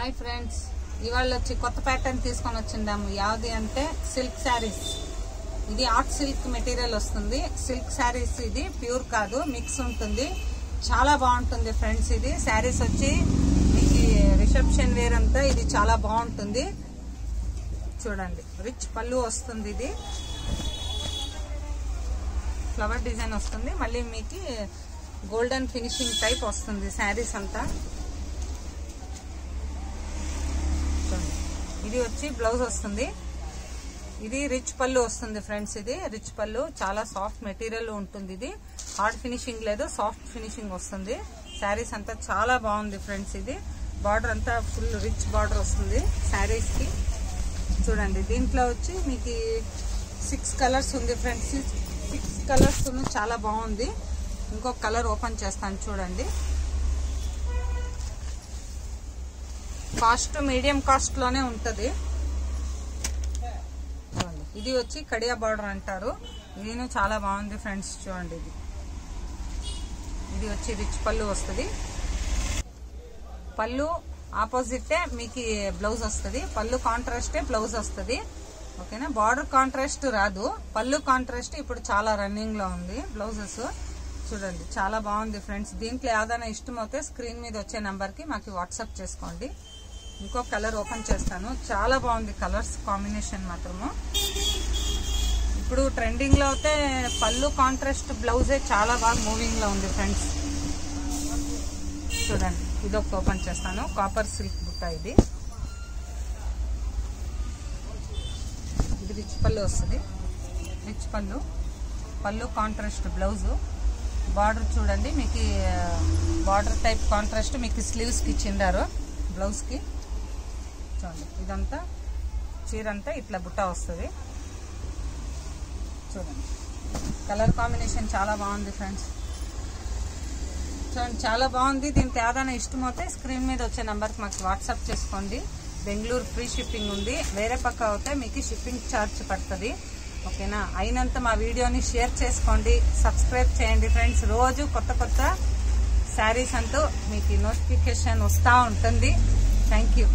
Hi friends, ఇవాళ వచ్చి కొత్త ప్యాటర్న్ తీసుకొని వచ్చిందాము. యావది అంటే సిల్క్ శారీస్. ఇది ఆర్ట్ సిల్క్ మెటీరియల్ వస్తుంది. సిల్క్ శారీస్, ఇది ప్యూర్ కాదు, మిక్స్ ఉంటుంది. చాలా బాగుంటుంది ఫ్రెండ్స్. ఇది శారీస్ వచ్చి మీకు రిసెప్షన్ వేర్ అంతా ఇది చాలా బాగుంటుంది. చూడండి, రిచ్ పళ్ళు వస్తుంది. ఇది ఫ్లవర్ డిజైన్ వస్తుంది. మళ్ళీ మీకు గోల్డెన్ ఫినిషింగ్ టైప్ వస్తుంది శారీస్ అంతా. ఇది వచ్చి బ్లౌజ్ వస్తుంది. ఇది రిచ్ పళ్ళు వస్తుంది ఫ్రెండ్స్. ఇది రిచ్ పళ్ళు, చాలా సాఫ్ట్ మెటీరియల్ ఉంటుంది. ఇది హార్డ్ ఫినిషింగ్ లేదు, సాఫ్ట్ ఫినిషింగ్ వస్తుంది. శారీస్ అంతా చాలా బాగుంది ఫ్రెండ్స్. ఇది బార్డర్ అంతా ఫుల్ రిచ్ బార్డర్ వస్తుంది శారీస్ కి. చూడండి, దీంట్లో వచ్చి మీకు 6 కలర్స్ ఉంది ఫ్రెండ్స్. 6 కలర్స్ చాలా బాగుంది. ఇంకొక కలర్ ఓపెన్ చేస్తాను చూడండి. కాస్ట్ మీడియం కాస్ట్ లోనే ఉంటది. ఇది వచ్చి కడియా బార్డర్ అంటారు. ఇది చాలా బాగుంది ఫ్రెండ్స్. చూడండి, ఇది వచ్చి రిచ్ పళ్ళు వస్తుంది. పళ్ళు ఆపోజిటే మీకు బ్లౌజ్ వస్తుంది. పళ్ళు కాంట్రాస్టే బ్లౌజ్ వస్తుంది. ఓకేనా, బార్డర్ కాంట్రాస్ట్ రాదు, పళ్ళు కాంట్రాస్ట్ ఇప్పుడు చాలా రన్నింగ్ లో ఉంది బ్లౌజెస్. చూడండి, చాలా బాగుంది ఫ్రెండ్స్. దీంట్లో ఏదైనా ఇష్టం అయితే స్క్రీన్ మీద వచ్చే నంబర్ కి మాకు వాట్సాప్ చేసుకోండి. ఇంకో కలర్ ఓపెన్ చేస్తాను. చాలా బాగుంది కలర్స్ కాంబినేషన్ మాత్రము. ఇప్పుడు ట్రెండింగ్ లో అయితే పళ్ళు కాంట్రాస్ట్ బ్లౌజే చాలా బాగా మూవింగ్ లో ఉంది ఫ్రెండ్స్. చూడండి, ఇది ఒక ఓపెన్ చేస్తాను. కాపర్ సిల్క్ బుట్ట. ఇది రిచ్ పళ్ళు వస్తుంది. రిచ్ పళ్ళు, పళ్ళు కాంట్రాస్ట్ బ్లౌజ్. బార్డర్ చూడండి, మీకు బార్డర్ టైప్ కాంట్రాస్ట్ మీకు స్లీవ్స్ కి ఇచ్చిండారు బ్లౌజ్ కి. చూడండి, ఇదంతా చీర అంతా ఇట్లా బుట్ట వస్తుంది. చూడండి, కలర్ కాంబినేషన్ చాలా బాగుంది ఫ్రెండ్స్. చూడండి, చాలా బాగుంది. దీనికి ఏదైనా ఇష్టం అయితే స్క్రీన్ మీద వచ్చే నెంబర్కి మాకు వాట్సాప్ చేసుకోండి. బెంగళూరు ఫ్రీ షిప్పింగ్ ఉంది. వేరే పక్క అయితే మీకు షిప్పింగ్ ఛార్జ్ పడుతుంది. ఓకేనా, అయినంత మా వీడియోని షేర్ చేసుకోండి, సబ్స్క్రైబ్ చేయండి ఫ్రెండ్స్. రోజు కొత్త కొత్త శారీస్ అంటూ మీకు నోటిఫికేషన్ వస్తూ ఉంటుంది. Thank you.